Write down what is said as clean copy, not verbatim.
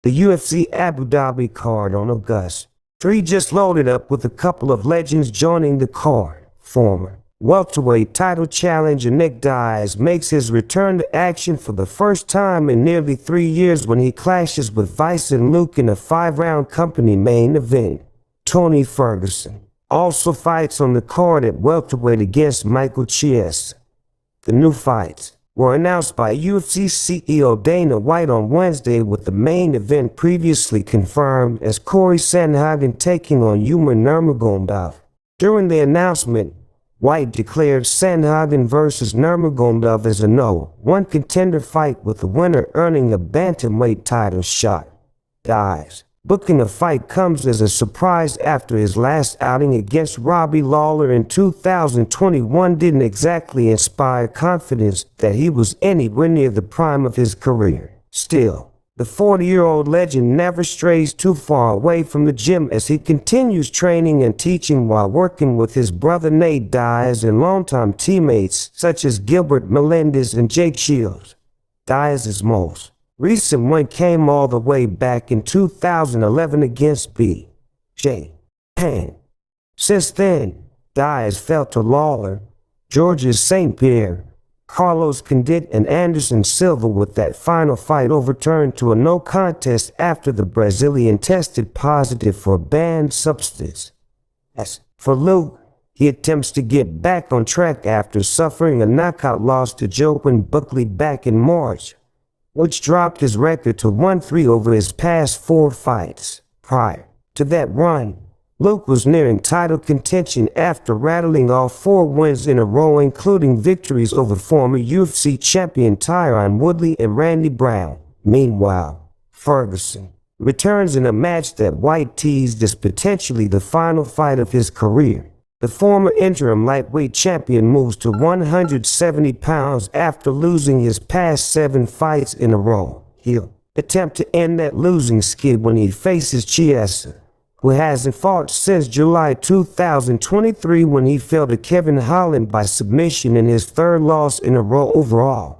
The UFC Abu Dhabi card on August 3 just loaded up with a couple of legends joining the card. Former welterweight title challenger Nick Diaz makes his return to action for the first time in nearly 3 years when he clashes with Vice and Luke in a 5-round company main event. Tony Ferguson also fights on the card at welterweight against Michael Chiesa. The new fights were announced by UFC CEO Dana White on Wednesday, with the main event previously confirmed as Corey Sandhagen taking on Umar Nurmagomedov. During the announcement, White declared Sandhagen versus Nurmagomedov as a no-one contender fight, with the winner earning a bantamweight title shot. Diaz booking a fight comes as a surprise after his last outing against Robbie Lawler in 2021 didn't exactly inspire confidence that he was anywhere near the prime of his career. Still, the 40-year-old legend never strays too far away from the gym as he continues training and teaching while working with his brother Nate Diaz and longtime teammates such as Gilbert Melendez and Jake Shields. Diaz's most recent win came all the way back in 2011 against B.J. Penn. Since then, Diaz fell to Lawler, Georges St. Pierre, Carlos Condit, and Anderson Silva, with that final fight overturned to a no contest after the Brazilian tested positive for a banned substance. As for Luke, he attempts to get back on track after suffering a knockout loss to Joaquin Buckley back in March, which dropped his record to 1-3 over his past 4 fights. Prior to that run, Luke was nearing title contention after rattling off 4 wins in a row, including victories over former UFC champion Tyron Woodley and Randy Brown. Meanwhile, Ferguson returns in a match that White teased as potentially the final fight of his career. The former interim lightweight champion moves to 170 pounds after losing his past 7 fights in a row. He'll attempt to end that losing skid when he faces Chiesa, who hasn't fought since July 2023 when he fell to Kevin Holland by submission in his 3rd loss in a row overall.